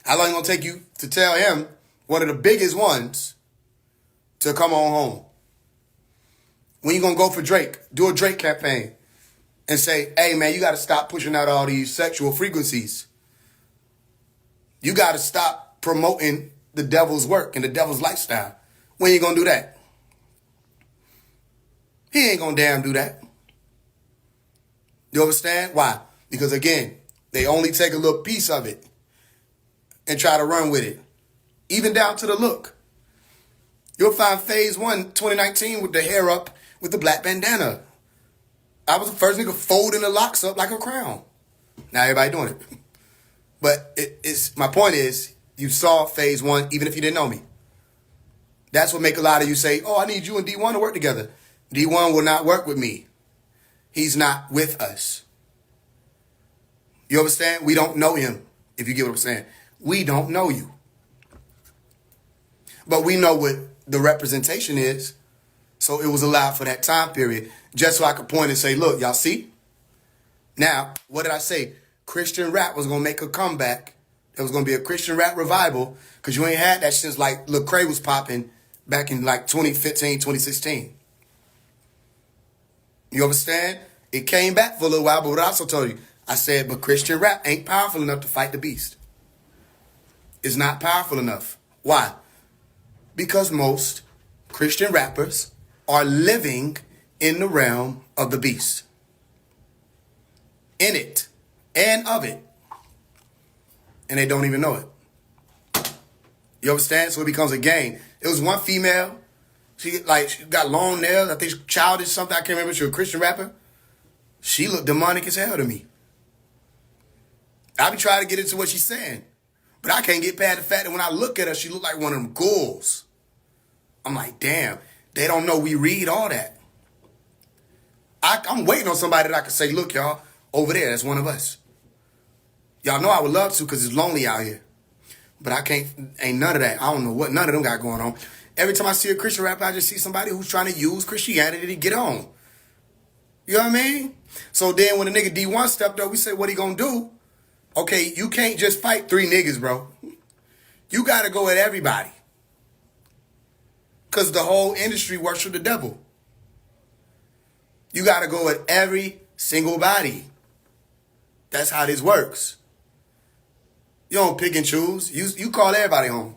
How long is it going to take you to tell him, one of the biggest ones, to come on home? When you going to go for Drake? Do a Drake campaign and say, hey, man, you got to stop pushing out all these sexual frequencies. You got to stop promoting the devil's work and the devil's lifestyle. When you going to do that? He ain't going to damn do that. You understand? Why? Because, again, they only take a little piece of it and try to run with it. Even down to the look. You'll find Faise One 2019 with the hair up with the black bandana. I was the first nigga folding the locks up like a crown. Now everybody doing it. But it's my point is, you saw Faise One even if you didn't know me. That's what make a lot of you say, oh, I need you and D1 to work together. D1 will not work with me. He's not with us. You understand? We don't know him, if you get what I'm saying. We don't know you. But we know what the representation is. So it was allowed for that time period. Just so I could point and say, look, y'all see? Now, what did I say? Christian rap was going to make a comeback. There was going to be a Christian rap revival. Because you ain't had that since like Lecrae was popping back in like 2015, 2016. You understand? It came back for a little while, but what I also told you, I said, but Christian rap ain't powerful enough to fight the beast. It's not powerful enough. Why? Because most Christian rappers are living in the realm of the beast. In it and of it. And they don't even know it. You understand? So it becomes a game. It was one female. She got long nails. I think she's childish something. I can't remember. She was a Christian rapper. She looked demonic as hell to me. I be trying to get into what she's saying. But I can't get past the fact that when I look at her, she look like one of them ghouls. I'm like, damn, they don't know we read all that. I'm waiting on somebody that I can say, look, y'all, over there, that's one of us. Y'all know I would love to because it's lonely out here. But I can't, ain't none of that. I don't know what none of them got going on. Every time I see a Christian rapper, I just see somebody who's trying to use Christianity to get on. You know what I mean? So then when the nigga D1 stepped up, we said, what he gonna do? Okay, you can't just fight 3 niggas, bro. You gotta go at everybody. Because the whole industry works for the devil. You gotta go at every single body. That's how this works. You don't pick and choose. You call everybody home.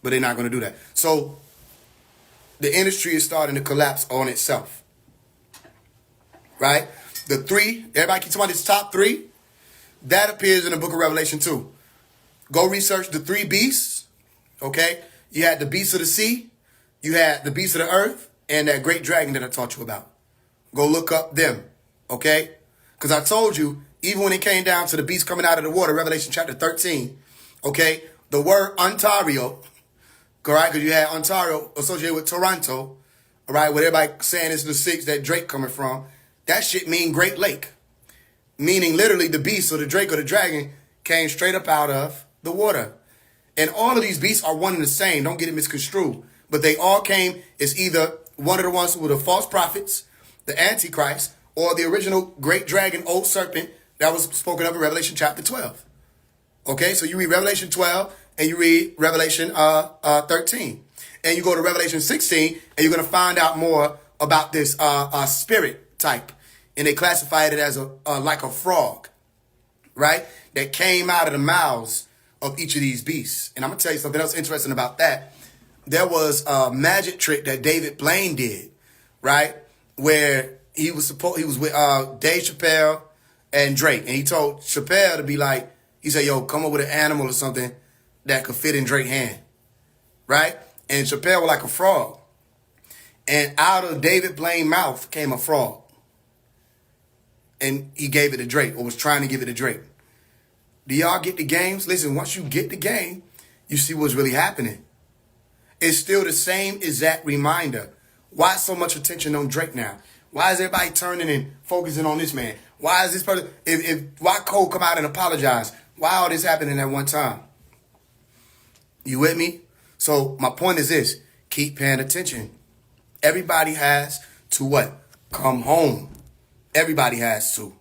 But they're not going to do that. So the industry is starting to collapse on itself. Right? The 3, everybody keeps talking about this top 3. That appears in the book of Revelation 2. Go research the 3 beasts. Okay? You had the beast of the sea. You had the beast of the earth. And that great dragon that I taught you about. Go look up them. Okay? Because I told you, even when it came down to the beast coming out of the water, Revelation chapter 13, okay, the word Ontario, all right, because you had Ontario associated with Toronto, all right, what everybody saying is the 6 that Drake coming from, that shit mean Great Lake. Meaning literally the beast or the Drake or the dragon came straight up out of the water. And all of these beasts are one and the same. Don't get it misconstrued. But they all came as either one of the ones who were the false prophets, the Antichrist, or the original great dragon, old serpent, that was spoken of in Revelation chapter 12. Okay, so you read Revelation 12 and you read Revelation 13. And you go to Revelation 16 and you're going to find out more about this spirit type. And they classified it as like a frog, right? That came out of the mouths of each of these beasts. And I'm going to tell you something else interesting about that. There was a magic trick that David Blaine did, right? Where he was with Dave Chappelle and Drake. And he told Chappelle to be like, he said, yo, come up with an animal or something that could fit in Drake's hand, right? And Chappelle was like a frog. And out of David Blaine's mouth came a frog. And he gave it to Drake, or was trying to give it to Drake. Do y'all get the games? Listen, once you get the game, you see what's really happening. It's still the same exact reminder. Why so much attention on Drake now? Why is everybody turning and focusing on this man? Why is this person, why Cole come out and apologize? Why all this happening at one time? You with me? So my point is this, keep paying attention. Everybody has to what? Come home. Everybody has to.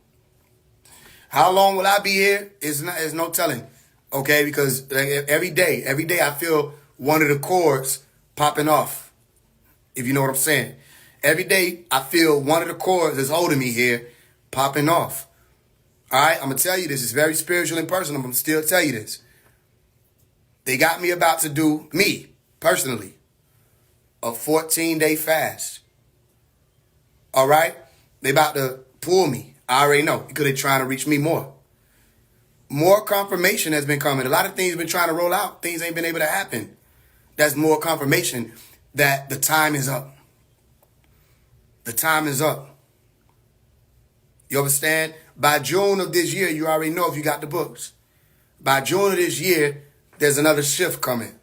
How long will I be here? It's no telling. Okay, because every day I feel one of the chords popping off. If you know what I'm saying. Every day I feel one of the chords that's holding me here popping off. All right, I'm going to tell you this. It's very spiritual and personal. I'm going to still tell you this. They got me about to do, me, personally, a 14-day fast. All right? They about to pull me. I already know, because they're trying to reach me more. More confirmation has been coming. A lot of things been trying to roll out. Things ain't been able to happen. That's more confirmation that the time is up. The time is up. You understand? By June of this year, you already know if you got the books. By June of this year, there's another shift coming.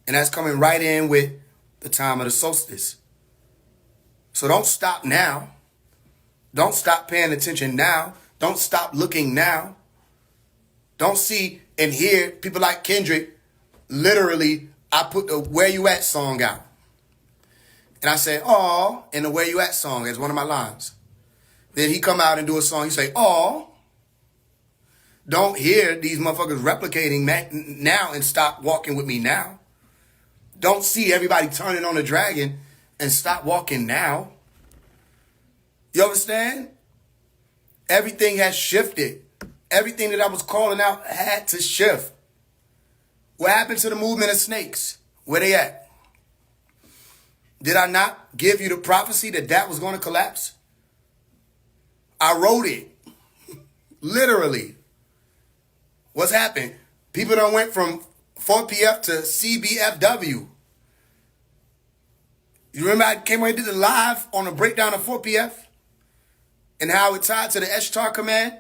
And that's coming right in with the time of the solstice. So don't stop now. Don't stop paying attention now. Don't stop looking now. Don't see and hear people like Kendrick. Literally, I put the Where You At song out. And I said, "Aw," in the Where You At song as one of my lines. Then he come out and do a song. He say, "Aw." Don't hear these motherfuckers replicating now and stop walking with me now. Don't see everybody turning on the dragon and stop walking now. You understand? Everything has shifted. Everything that I was calling out had to shift. What happened to the movement of snakes? Where they at? Did I not give you the prophecy that that was going to collapse? I wrote it. Literally. What's happened? People done went from 4PF to CBFW. You remember I came and did the live on a breakdown of 4PF? And how it tied to the Ishtar command?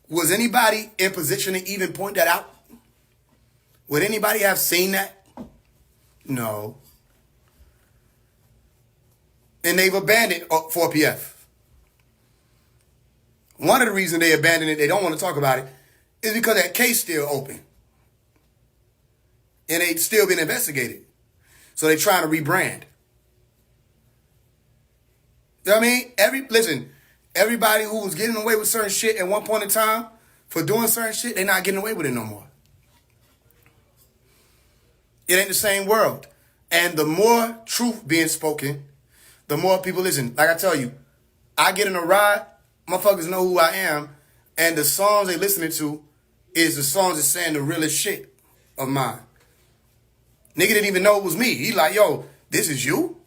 Was anybody in position to even point that out? Would anybody have seen that? No. And they've abandoned 4PF. One of the reasons they abandoned it, they don't want to talk about it, is because that case still open. And they still been investigated. So they're trying to rebrand. You know what I mean? Listen, everybody who was getting away with certain shit at one point in time for doing certain shit, they're not getting away with it no more. It ain't the same world. And the more truth being spoken, the more people listen. Like I tell you, I get in a ride, motherfuckers know who I am, and the songs they listening to is the songs that's saying the realest shit of mine. Nigga didn't even know it was me. He like, yo, this is you?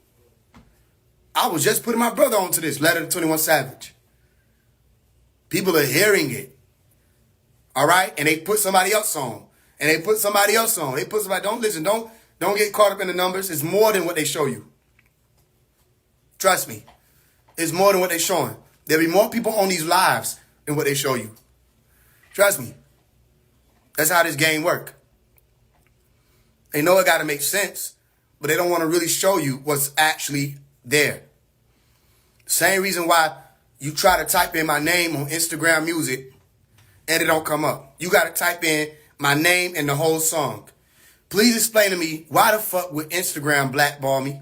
I was just putting my brother onto this, Letter to 21 Savage. People are hearing it. All right? And they put somebody else on. And they put somebody else on. They put somebody, don't listen, don't get caught up in the numbers. It's more than what they show you. Trust me. It's more than what they're showing. There'll be more people on these lives than what they show you. Trust me. That's how this game work. They know it got to make sense, but they don't want to really show you what's actually there. Same reason why you try to type in my name on Instagram Music and it don't come up. You got to type in my name and the whole song. Please explain to me, why the fuck would Instagram blackball me?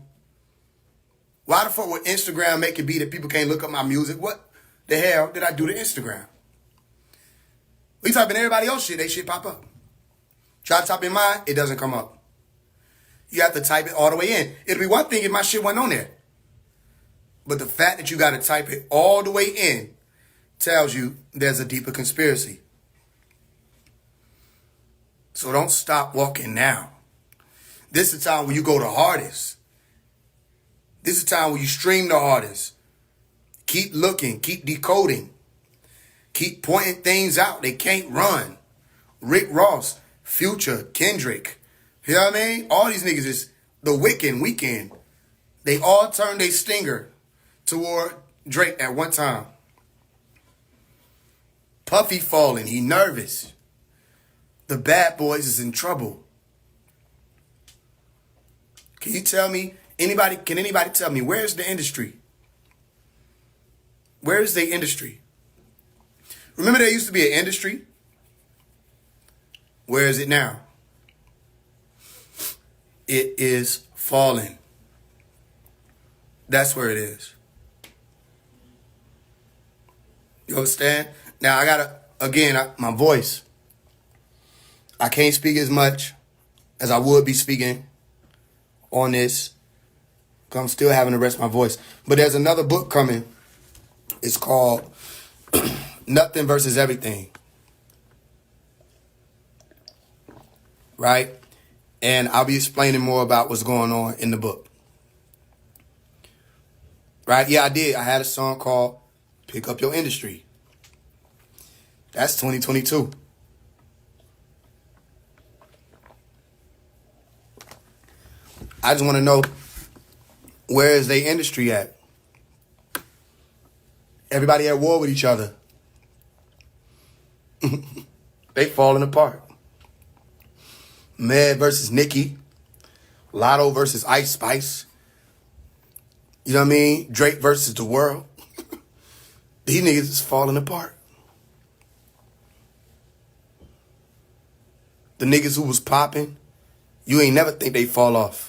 Why the fuck would Instagram make it be that people can't look up my music? What the hell did I do to Instagram? We type in everybody else shit, they shit pop up. Try to type in mine, it doesn't come up. You have to type it all the way in. It'll be one thing if my shit wasn't on there. But the fact that you got to type it all the way in tells you there's a deeper conspiracy. So don't stop walking now. This is the time when you go the hardest. This is the time when you stream the hardest. Keep looking, keep decoding. Keep pointing things out. They can't run. Rick Ross, Future, Kendrick. You know what I mean? All these niggas is the weekend. They all turned their stinger toward Drake at one time. Puffy falling. He nervous. The bad boys is in trouble. Can you tell me, can anybody tell me, where's the industry? Where is the industry? Remember there used to be an industry? Where is it now? It is falling. That's where it is. You understand? Now I gotta, again, my voice. I can't speak as much as I would be speaking on this, because I'm still having to rest my voice. But there's another book coming. It's called Nothing versus Everything. Right? And I'll be explaining more about what's going on in the book. Right? Yeah, I did. I had a song called Pick Up Your Industry. That's 2022. I just want to know, where is their industry at? Everybody at war with each other. They falling apart. Med versus Nicki. Lotto versus Ice Spice. You know what I mean? Drake versus the world. These niggas is falling apart. The niggas who was popping, you ain't never think they fall off.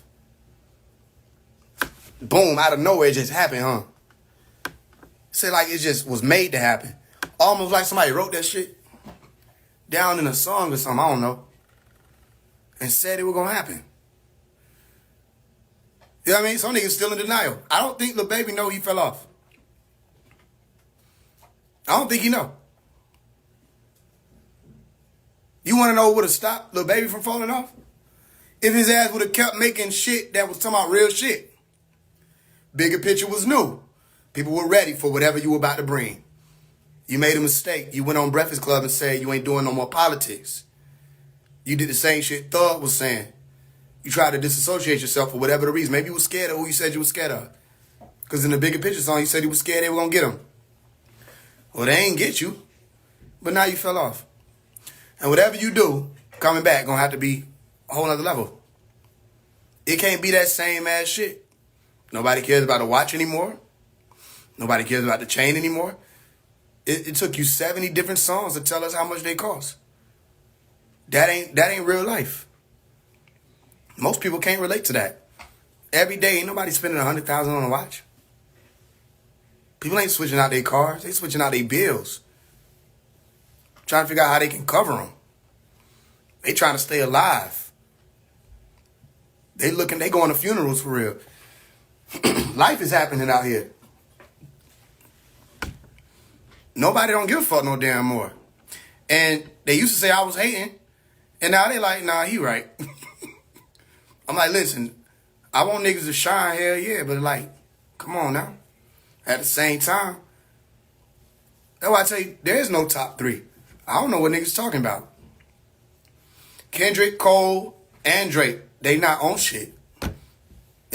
Boom, out of nowhere it just happened, huh? Say like it just was made to happen. Almost like somebody wrote that shit down in a song or something, I don't know, and said it was gonna happen. You know what I mean? Some niggas still in denial. I don't think Lil Baby know he fell off. I don't think he know. You want to know what would have stopped Lil Baby from falling off? If his ass would have kept making shit that was talking about real shit. Bigger Picture was new. People were ready for whatever you were about to bring. You made a mistake. You went on Breakfast Club and said you ain't doing no more politics. You did the same shit Thug was saying. You tried to disassociate yourself for whatever the reason. Maybe you were scared of who you said you were scared of. Because in the Bigger Picture song, you said you were scared they were going to get him. Well, they ain't get you. But now you fell off. And whatever you do, coming back, going to have to be a whole nother level. It can't be that same ass shit. Nobody cares about the watch anymore. Nobody cares about the chain anymore. It took you 70 different songs to tell us how much they cost. That ain't real life. Most people can't relate to that. Every day, ain't nobody spending $100,000 on a watch. People ain't switching out their cars. They switching out their bills. Trying to figure out how they can cover them. They trying to stay alive. They going to funerals for real. Life is happening out here. Nobody don't give a fuck no damn more. And they used to say I was hating. And now they like, nah, he right. I'm like, listen, I want niggas to shine, hell yeah. But like, come on now. At the same time, that's why I tell you, there is no top three. I don't know what niggas talking about. Kendrick, Cole, and Drake, they not on shit.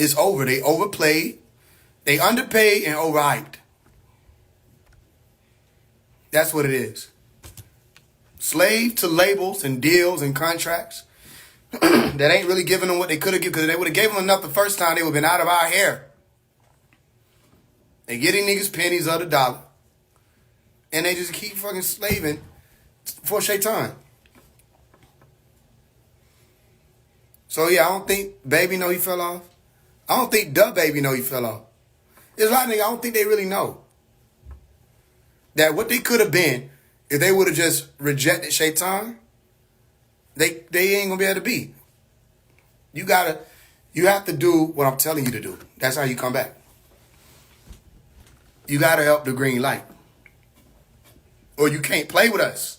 It's over. They overplayed. They underpaid and overhyped. That's what it is. Slave to labels and deals and contracts that ain't really giving them what they could have given. Because if they would have gave them enough the first time, they would have been out of our hair. They getting niggas pennies of the dollar. And they just keep fucking slaving for Shaitan. So yeah, I don't think baby know he fell off. I don't think the baby know he fell off. There's a lot of niggas I don't think they really know that what they could have been if they would have just rejected Shaitan. They ain't gonna be able to be. You have to do what I'm telling you to do. That's how you come back. You gotta help the green light, or you can't play with us.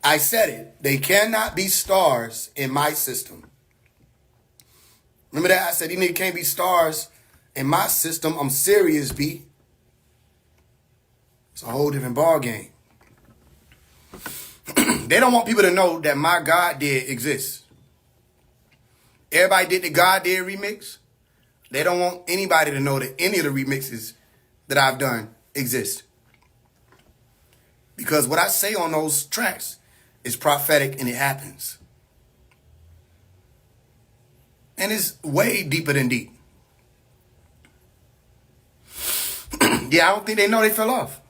I said it. They cannot be stars in my system. Remember that? I said, these niggas can't be stars in my system. I'm serious, B. It's a whole different ball game. They don't want people to know that my God Did exists. Everybody did the God Did remix. They don't want anybody to know that any of the remixes that I've done exist. Because what I say on those tracks is prophetic and it happens. And it's way deeper than deep. Yeah, I don't think they know they fell off.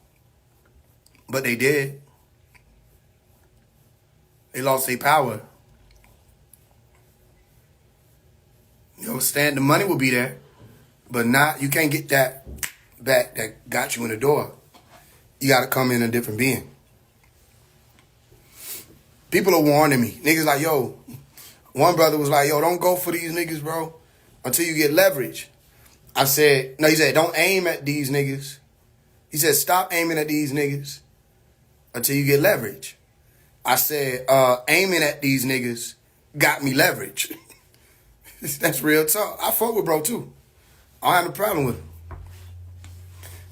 But they did. They lost their power. You understand? The money will be there. But not, you can't get that back that got you in the door. You got to come in a different being. People are warning me. Niggas like, yo, one brother was like, yo, don't go for these niggas, bro, until you get leverage. I said, no, he said, don't aim at these niggas. He said, stop aiming at these niggas until you get leverage. I said, aiming at these niggas got me leverage. That's real talk. I fuck with bro, too. I don't have a problem with him.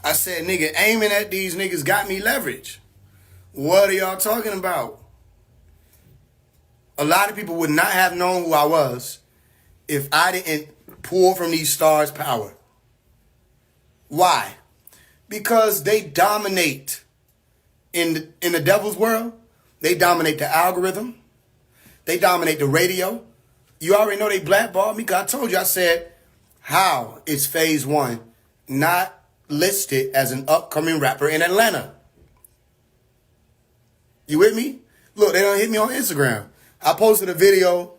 I said, nigga, aiming at these niggas got me leverage. What are y'all talking about? A lot of people would not have known who I was if I didn't pull from these stars' power. Why? Because they dominate in the devil's world. They dominate the algorithm. They dominate the radio. You already know they blackballed me because I told you, I said, how is Faise One not listed as an upcoming rapper in Atlanta? You with me? Look, they done hit me on Instagram. I posted a video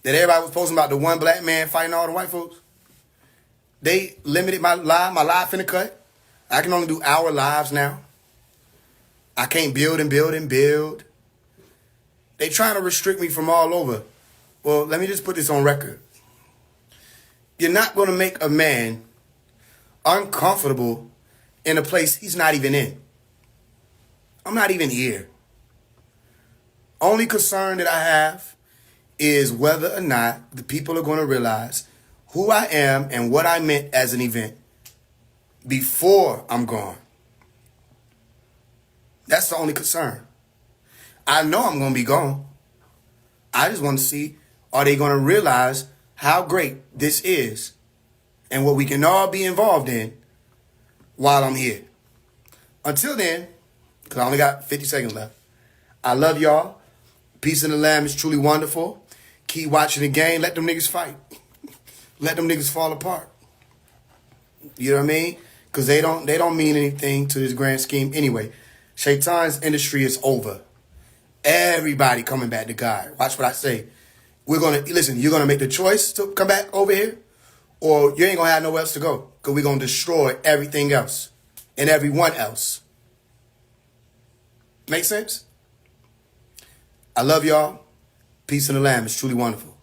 that everybody was posting about the one black man fighting all the white folks. They limited my live. My live finna cut. I can only do hour lives now. I can't build and build and build. They trying to restrict me from all over. Well, let me just put this on record. You're not going to make a man uncomfortable in a place he's not even in. I'm not even here. Only concern that I have is whether or not the people are going to realize who I am and what I meant as an event before I'm gone. That's the only concern. I know I'm going to be gone. I just want to see, are they going to realize how great this is and what we can all be involved in while I'm here. Until then, because I only got 50 seconds left, I love y'all. Peace in the Lamb is truly wonderful. Keep watching the game. Let them niggas fight. Let them niggas fall apart. You know what I mean? Because they don't mean anything to this grand scheme anyway. Shaitan's industry is over. Everybody coming back to God. Watch what I say. You're going to make the choice to come back over here, or you ain't going to have nowhere else to go, because we're going to destroy everything else and everyone else. Make sense? I love y'all. Peace in the Lamb is truly wonderful.